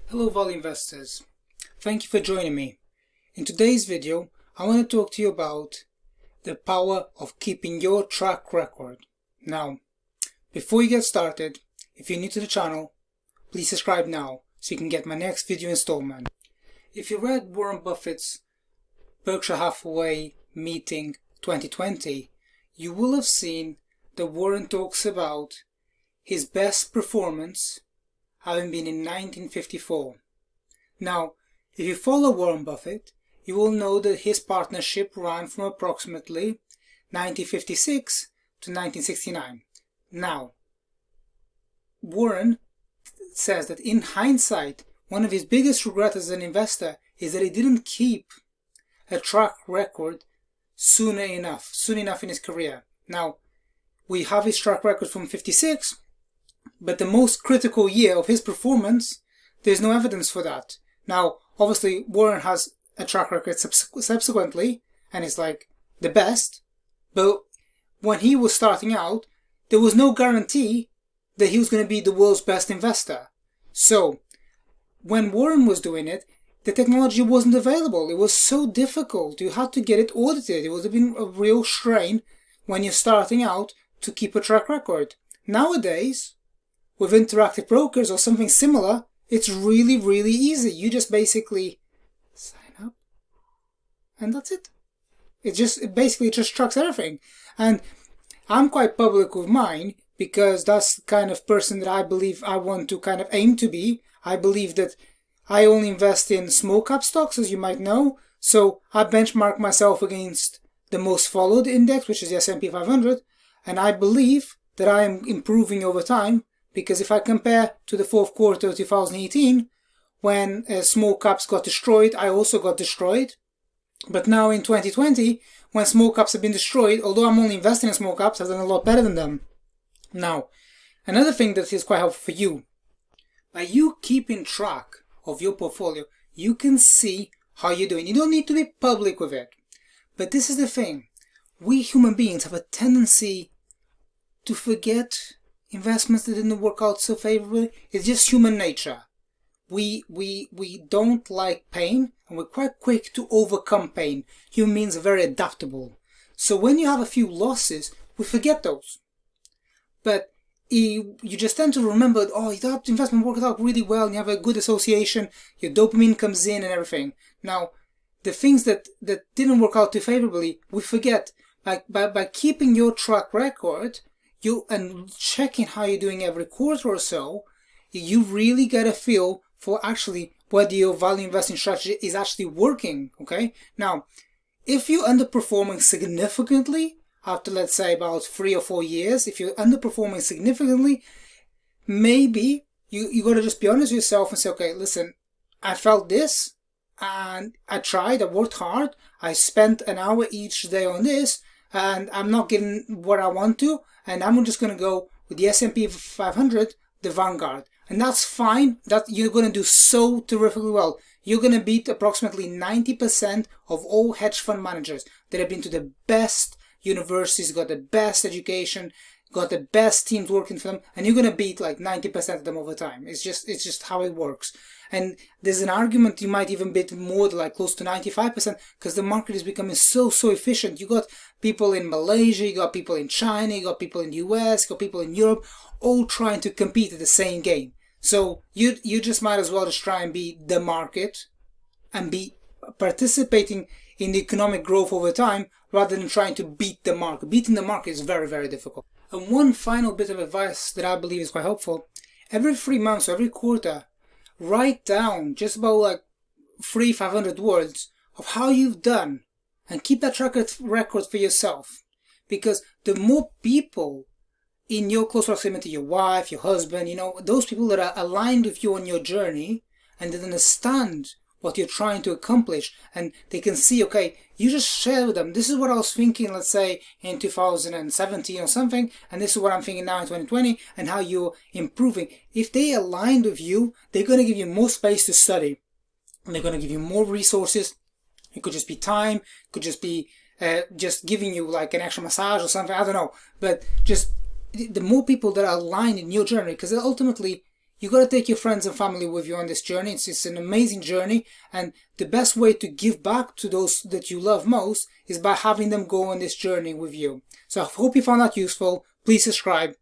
Hello value investors, thank you for joining me. In today's video I want to talk to you about the power of keeping your track record. Now, before you get started, if you're new to the channel, please subscribe now so you can get my next video installment. If you read Warren Buffett's Berkshire Hathaway meeting 2020, you will have seen that Warren talks about his best performance having been in 1954. Now, if you follow Warren Buffett, you will know that his partnership ran from approximately 1956 to 1969. Now, Warren says that in hindsight, one of his biggest regrets as an investor is that he didn't keep a track record soon enough in his career. Now, we have his track record from 56, but the most critical year of his performance, there's no evidence for that. Now, obviously, Warren has a track record subsequently, and it's like the best, but when he was starting out, there was no guarantee that he was going to be the world's best investor. So, when Warren was doing it, the technology wasn't available. It was so difficult. You had to get it audited. It would have been a real strain when you're starting out to keep a track record. Nowadays, with interactive brokers or something similar, it's really, really easy. You just basically sign up and that's it. It basically tracks everything. And I'm quite public with mine because that's the kind of person that I believe I want to kind of aim to be. I believe that I only invest in small cap stocks, as you might know. So I benchmark myself against the most followed index, which is the S&P 500. And I believe that I am improving over time. Because if I compare to the fourth quarter of 2018, when small caps got destroyed, I also got destroyed. But now in 2020, when small caps have been destroyed, although I'm only investing in small caps, I've done a lot better than them. Now, another thing that is quite helpful for you, by you keeping track of your portfolio, you can see how you're doing. You don't need to be public with it. But this is the thing. We human beings have a tendency to forget investments that didn't work out so favorably. It's just human nature. We don't like pain, and we're quite quick to overcome pain. Human beings are very adaptable. So when you have a few losses, we forget those. But you just tend to remember, oh, that investment worked out really well, and you have a good association, your dopamine comes in and everything. Now, the things that didn't work out too favorably, we forget. By keeping your track record, and checking how you're doing every quarter or so, you really get a feel for actually whether your value investing strategy is actually working, okay? Now, if you're underperforming significantly after, let's say, about 3 or 4 years, if you're underperforming significantly, maybe you got to just be honest with yourself and say, okay, listen, I felt this, and I tried, I worked hard, I spent an hour each day on this, and I'm not getting what I want to, and I'm just going to go with the S&P 500, the Vanguard. And that's fine. That you're going to do so terrifically well. You're going to beat approximately 90% of all hedge fund managers that have been to the best universities, got the best education, got the best teams working for them, and you're going to beat like 90% of them over time. It's just how it works. And there's an argument you might even beat more, like close to 95%, because the market is becoming so efficient. You got people in Malaysia, you got people in China, you got people in the US, you got people in Europe, all trying to compete at the same game. So you just might as well just try and be the market and be participating in the economic growth over time rather than trying to beat the market. Beating the market is very, very difficult. And one final bit of advice that I believe is quite helpful. Every 3 months or every quarter, write down just about like 300-500 words of how you've done and keep that record for yourself. Because the more people in your close proximity, your wife, your husband, those people that are aligned with you on your journey and that understand what you're trying to accomplish, and they can see, okay, you just share with them, this is what I was thinking, let's say, in 2017 or something, and this is what I'm thinking now in 2020, and how you're improving. If they aligned with you, they're going to give you more space to study, and they're going to give you more resources. It could just be time, it could just be just giving you like an extra massage or something, I don't know, but just the more people that are aligned in your journey, because ultimately you got to take your friends and family with you on this journey. It's an amazing journey, and the best way to give back to those that you love most is by having them go on this journey with you. So I hope you found that useful. Please subscribe.